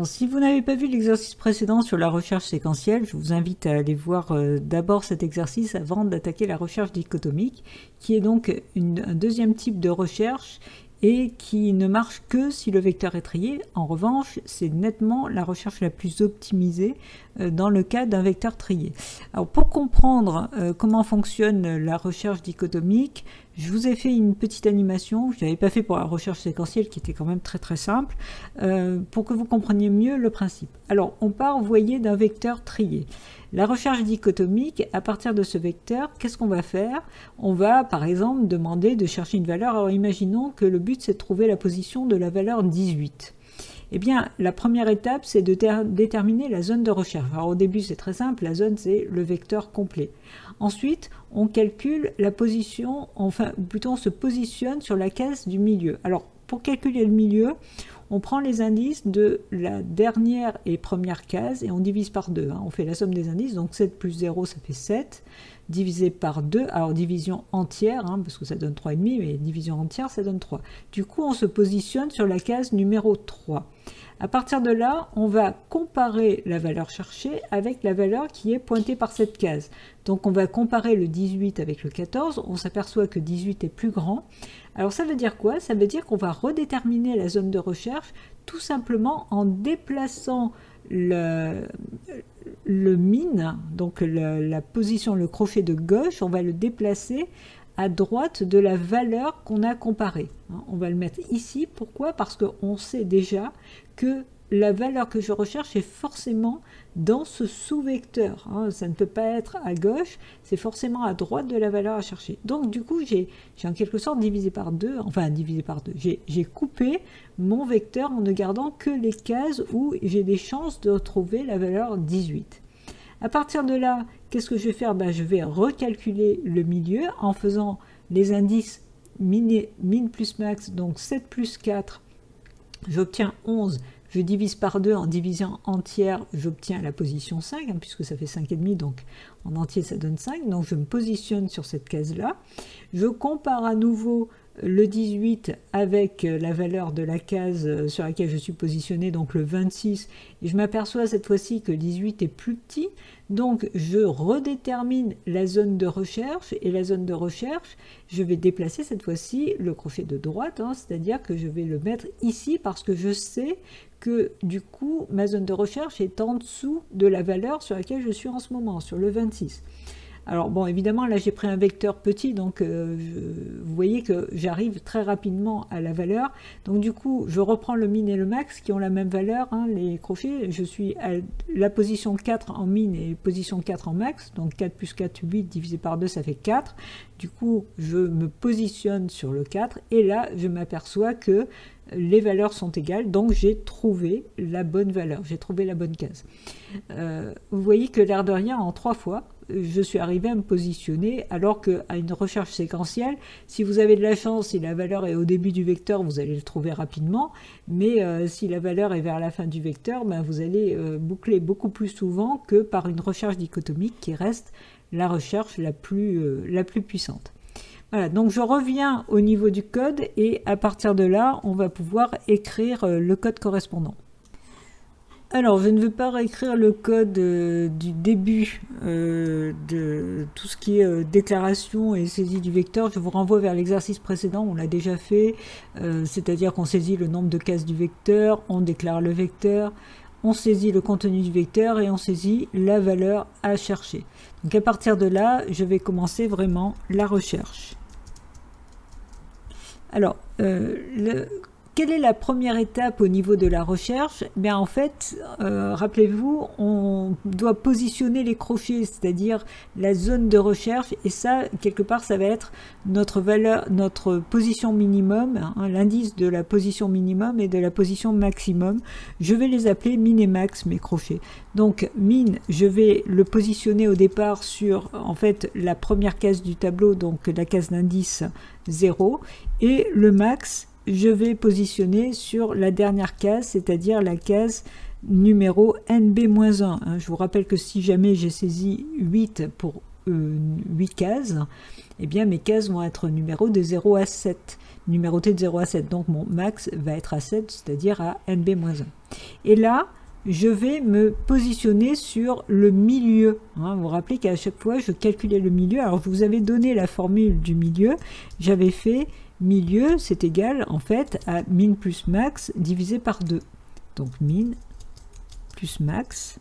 Alors, si vous n'avez pas vu l'exercice précédent sur la recherche séquentielle, je vous invite à aller voir d'abord cet exercice avant d'attaquer la recherche dichotomique, qui est donc un deuxième type de recherche et qui ne marche que si le vecteur est trié. En revanche, c'est nettement la recherche la plus optimisée dans le cas d'un vecteur trié. Alors, pour comprendre comment fonctionne la recherche dichotomique, je vous ai fait une petite animation que je n'avais pas fait pour la recherche séquentielle, qui était quand même très très simple, pour que vous compreniez mieux le principe. Alors, on part, vous voyez, d'un vecteur trié. La recherche dichotomique, à partir de ce vecteur, qu'est-ce qu'on va faire? On va, par exemple, demander de chercher une valeur. Alors, imaginons que le but, c'est de trouver la position de la valeur 18. Eh bien, la première étape, c'est de déterminer la zone de recherche. Alors, au début, c'est très simple. La zone, c'est le vecteur complet. Ensuite, on calcule la position, enfin, plutôt, on se positionne sur la case du milieu. Alors, pour calculer le milieu, on prend les indices de la dernière et première case et on divise par 2. On fait la somme des indices, donc 7 plus 0, ça fait 7, divisé par 2, alors division entière, parce que ça donne 3,5, mais division entière, ça donne 3. Du coup, on se positionne sur la case numéro 3. À partir de là, on va comparer la valeur cherchée avec la valeur qui est pointée par cette case. Donc on va comparer le 18 avec le 14, on s'aperçoit que 18 est plus grand. Alors ça veut dire quoi? Ça veut dire qu'on va redéterminer la zone de recherche tout simplement en déplaçant le min, donc la position, le crochet de gauche, on va le déplacer à droite de la valeur qu'on a comparée. On va le mettre ici. Pourquoi? Parce qu'on sait déjà que la valeur que je recherche est forcément dans ce sous-vecteur. Ça ne peut pas être à gauche, c'est forcément à droite de la valeur à chercher. Donc du coup, j'ai en quelque sorte divisé par 2, enfin divisé par 2. J'ai coupé mon vecteur en ne gardant que les cases où j'ai des chances de retrouver la valeur 18. À partir de là, qu'est-ce que je vais faire? Je vais recalculer le milieu en faisant les indices min plus max, donc 7 plus 4, j'obtiens 11, je divise par 2 en division entière, j'obtiens la position 5, puisque ça fait 5,5, donc en entier ça donne 5, donc je me positionne sur cette case-là. Je compare à nouveau le 18 avec la valeur de la case sur laquelle je suis positionné, donc le 26, et je m'aperçois cette fois-ci que le 18 est plus petit, donc je redétermine la zone de recherche, et la zone de recherche, je vais déplacer cette fois-ci le crochet de droite, c'est-à-dire que je vais le mettre ici parce que je sais que du coup ma zone de recherche est en dessous de la valeur sur laquelle je suis en ce moment, sur le 26. Alors bon, évidemment, là j'ai pris un vecteur petit, donc vous voyez que j'arrive très rapidement à la valeur. Donc du coup, je reprends le min et le max qui ont la même valeur, les crochets. Je suis à la position 4 en min et position 4 en max. Donc 4 plus 4, 8, divisé par 2, ça fait 4. Du coup, je me positionne sur le 4 et là, je m'aperçois que les valeurs sont égales, donc j'ai trouvé la bonne valeur, j'ai trouvé la bonne case. Vous voyez que l'air de rien, en 3 fois, je suis arrivé à me positionner, alors qu'à une recherche séquentielle, si vous avez de la chance, si la valeur est au début du vecteur, vous allez le trouver rapidement, mais si la valeur est vers la fin du vecteur, vous allez boucler beaucoup plus souvent que par une recherche dichotomique qui reste la recherche la plus puissante. Voilà, donc je reviens au niveau du code et à partir de là, on va pouvoir écrire le code correspondant. Alors, je ne veux pas réécrire le code du début de tout ce qui est déclaration et saisie du vecteur. Je vous renvoie vers l'exercice précédent, on l'a déjà fait, c'est-à-dire qu'on saisit le nombre de cases du vecteur, on déclare le vecteur, on saisit le contenu du vecteur et on saisit la valeur à chercher. Donc à partir de là, je vais commencer vraiment la recherche. Alors, quelle est la première étape au niveau de la recherche? En fait, rappelez-vous, on doit positionner les crochets, c'est-à-dire la zone de recherche, et ça, quelque part, ça va être notre valeur, notre position minimum, l'indice de la position minimum et de la position maximum. Je vais les appeler min et max, mes crochets. Donc, min, je vais le positionner au départ sur, en fait, la première case du tableau, donc la case d'indice 0, et le max, je vais positionner sur la dernière case, c'est-à-dire la case numéro NB-1. Je vous rappelle que si jamais j'ai saisi 8 pour 8 cases, eh bien mes cases vont être numérotées de 0 à 7. Donc mon max va être à 7, c'est-à-dire à NB-1. Et là, je vais me positionner sur le milieu. Hein, vous vous rappelez qu'à chaque fois, je calculais le milieu. Alors, je vous avais donné la formule du milieu. J'avais fait milieu, c'est égal, en fait, à min plus max divisé par 2. Donc, min plus max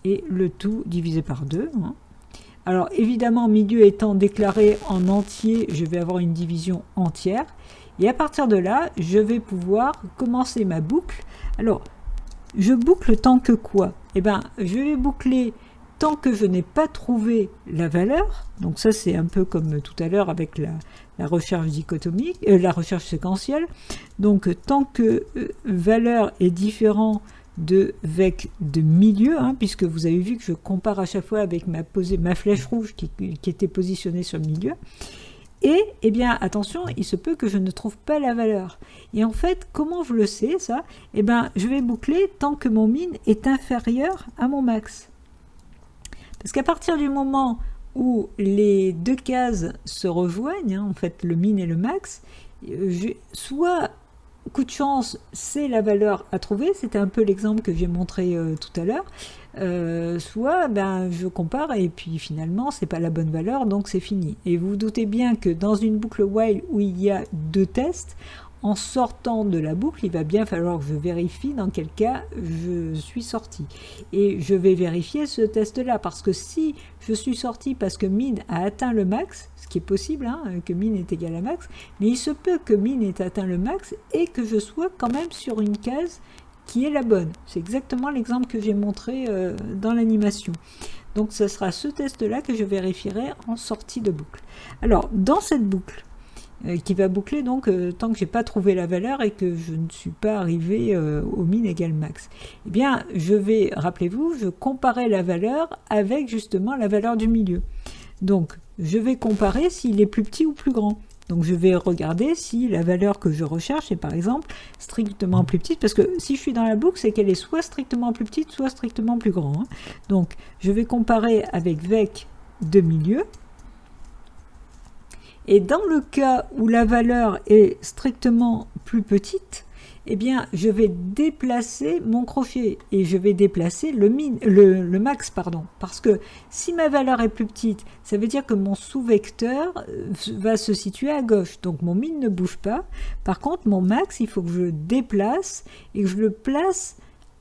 et le tout divisé par 2. Hein. Alors, évidemment, milieu étant déclaré en entier, je vais avoir une division entière. Et à partir de là, je vais pouvoir commencer ma boucle. Alors, je boucle tant que quoi? Eh bien, je vais boucler tant que je n'ai pas trouvé la valeur. Donc ça, c'est un peu comme tout à l'heure avec la recherche dichotomique, la recherche séquentielle. Donc, tant que valeur est différent de vec de milieu, hein, puisque vous avez vu que je compare à chaque fois avec ma flèche rouge qui était positionnée sur le milieu. Et, eh bien, attention, il se peut que je ne trouve pas la valeur. Et en fait, comment je le sais, ça? Eh bien, je vais boucler tant que mon min est inférieur à mon max. Parce qu'à partir du moment où les deux cases se rejoignent, hein, en fait, le min et le max, soit, coup de chance, c'est la valeur à trouver, c'était un peu l'exemple que j'ai montré tout à l'heure, soit ben, je compare et puis finalement c'est pas la bonne valeur, donc c'est fini. Et vous vous doutez bien que dans une boucle while où il y a deux tests, en sortant de la boucle, il va bien falloir que je vérifie dans quel cas je suis sorti. Et je vais vérifier ce test-là, parce que si je suis sorti parce que min a atteint le max, ce qui est possible, hein, que min est égal à max, mais il se peut que min ait atteint le max et que je sois quand même sur une case qui est la bonne. C'est exactement l'exemple que j'ai montré dans l'animation. Donc ce sera ce test-là que je vérifierai en sortie de boucle. Alors, dans cette boucle, qui va boucler donc tant que j'ai pas trouvé la valeur et que je ne suis pas arrivé au min égale max. Eh bien, je vais, rappelez-vous, je comparais la valeur avec justement la valeur du milieu. Donc, je vais comparer s'il est plus petit ou plus grand. Donc, je vais regarder si la valeur que je recherche est par exemple strictement plus petite, parce que si je suis dans la boucle, c'est qu'elle est soit strictement plus petite, soit strictement plus grande. Hein. Donc, je vais comparer avec vec de milieu. Et dans le cas où la valeur est strictement plus petite, eh bien, je vais déplacer mon crochet et je vais déplacer le max, pardon. Parce que si ma valeur est plus petite, ça veut dire que mon sous-vecteur va se situer à gauche. Donc, mon min ne bouge pas. Par contre, mon max, il faut que je le déplace et que je le place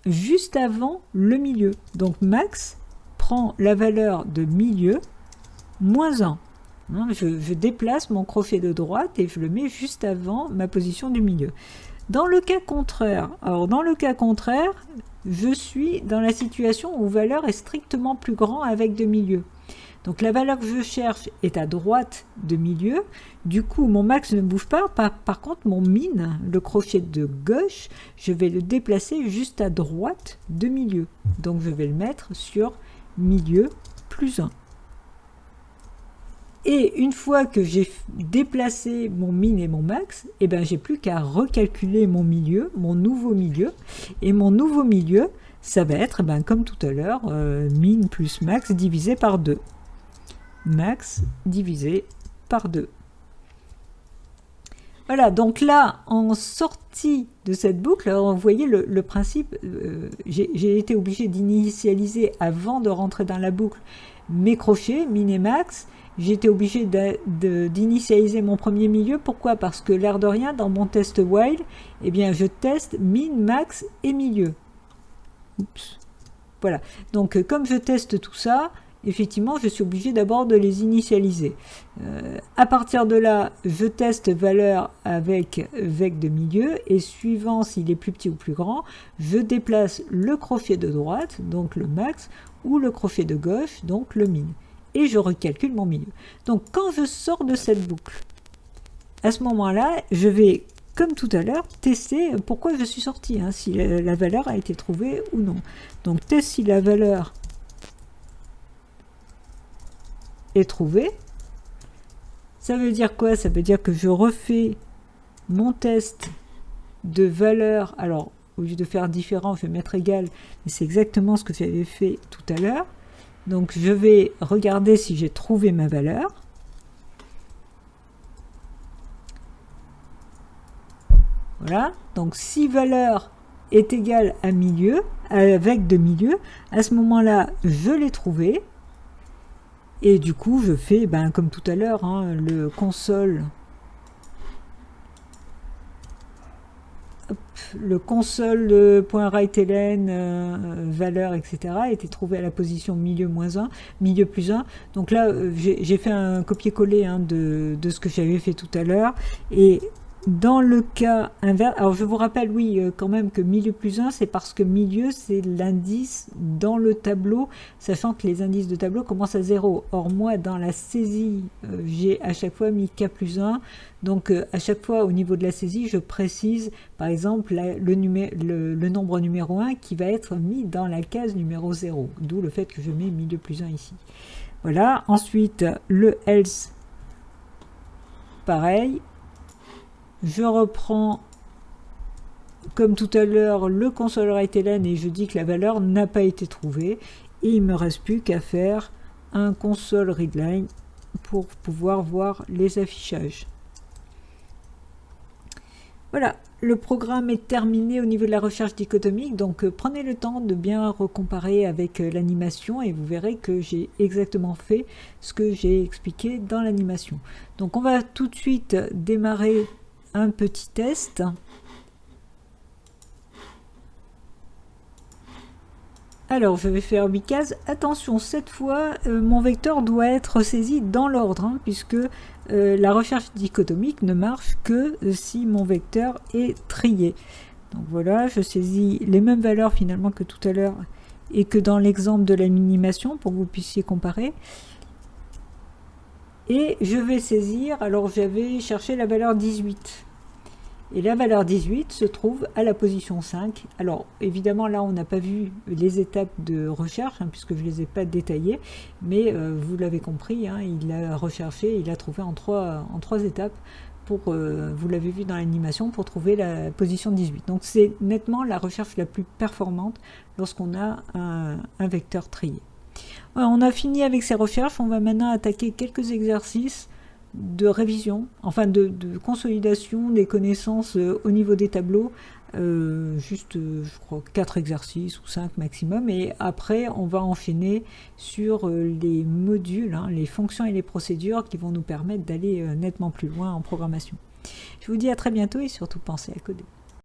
juste avant le milieu. Donc, max prend la valeur de milieu moins 1. Je déplace mon crochet de droite et je le mets juste avant ma position du milieu. Dans le cas contraire, je suis dans la situation où valeur est strictement plus grand avec de milieu. Donc la valeur que je cherche est à droite de milieu. Du coup, mon max ne bouge pas. Par contre, mon min, le crochet de gauche, je vais le déplacer juste à droite de milieu. Donc je vais le mettre sur milieu plus 1. Et une fois que j'ai déplacé mon min et mon max, eh ben, j'ai plus qu'à recalculer mon milieu, mon nouveau milieu. Et mon nouveau milieu, ça va être, ben, comme tout à l'heure, min plus max divisé par 2. Max divisé par 2. Voilà, donc là, en sortie de cette boucle, alors vous voyez le principe, j'ai été obligé d'initialiser avant de rentrer dans la boucle mes crochets, min et max. J'ai été obligé d'initialiser mon premier milieu. Pourquoi? Parce que l'air de rien, dans mon test while, eh bien, je teste min, max et milieu. Oups. Voilà. Donc, comme je teste tout ça, effectivement, je suis obligé d'abord de les initialiser. À partir de là, je teste valeur avec vec de milieu et suivant s'il est plus petit ou plus grand, je déplace le crochet de droite, donc le max, ou le crochet de gauche, donc le min. Et je recalcule mon milieu. Donc, quand je sors de cette boucle, à ce moment-là, je vais, comme tout à l'heure, tester pourquoi je suis sorti, hein, si la valeur a été trouvée ou non. Donc, test si la valeur est trouvée. Ça veut dire quoi? Ça veut dire que je refais mon test de valeur. Alors, au lieu de faire différent, je vais mettre égal, mais c'est exactement ce que j'avais fait tout à l'heure. Donc, je vais regarder si j'ai trouvé ma valeur. Voilà. Donc, si valeur est égal à milieu, avec de milieu. À ce moment-là, je l'ai trouvé. Et du coup, je fais, comme tout à l'heure, hein, le console. Le console.writeLn valeur, etc. a été trouvé à la position milieu moins 1, milieu plus 1. Donc là, j'ai fait un copier-coller hein, de ce que j'avais fait tout à l'heure. Et dans le cas inverse, alors je vous rappelle, oui, quand même que milieu plus 1, c'est parce que milieu, c'est l'indice dans le tableau, sachant que les indices de tableau commencent à 0. Or, moi, dans la saisie, j'ai à chaque fois mis K plus 1. Donc, à chaque fois, au niveau de la saisie, je précise, par exemple, le nombre numéro 1 qui va être mis dans la case numéro 0. D'où le fait que je mets milieu plus 1 ici. Voilà. Ensuite, le else, pareil. Je reprends, comme tout à l'heure, le console writeLn et je dis que la valeur n'a pas été trouvée. Et il ne me reste plus qu'à faire un console readline pour pouvoir voir les affichages. Voilà, le programme est terminé au niveau de la recherche dichotomique, donc prenez le temps de bien recomparer avec l'animation et vous verrez que j'ai exactement fait ce que j'ai expliqué dans l'animation. Donc on va tout de suite démarrer un petit test. Alors je vais faire 8 cases. Attention, cette fois mon vecteur doit être saisi dans l'ordre, hein, puisque la recherche dichotomique ne marche que si mon vecteur est trié. Donc voilà, je saisis les mêmes valeurs finalement que tout à l'heure et que dans l'exemple de l'animation pour que vous puissiez comparer. Et je vais saisir, alors j'avais cherché la valeur 18. Et la valeur 18 se trouve à la position 5. Alors évidemment là on n'a pas vu les étapes de recherche hein, puisque je ne les ai pas détaillées, mais vous l'avez compris, hein, il a recherché, il a trouvé en trois étapes, pour, vous l'avez vu dans l'animation, pour trouver la position 18. Donc c'est nettement la recherche la plus performante lorsqu'on a un vecteur trié. Voilà, on a fini avec ces recherches, on va maintenant attaquer quelques exercices de révision, enfin de consolidation des connaissances au niveau des tableaux, je crois 4 exercices ou 5 maximum, et après on va enchaîner sur les modules, hein, les fonctions et les procédures qui vont nous permettre d'aller nettement plus loin en programmation. Je vous dis à très bientôt et surtout pensez à coder.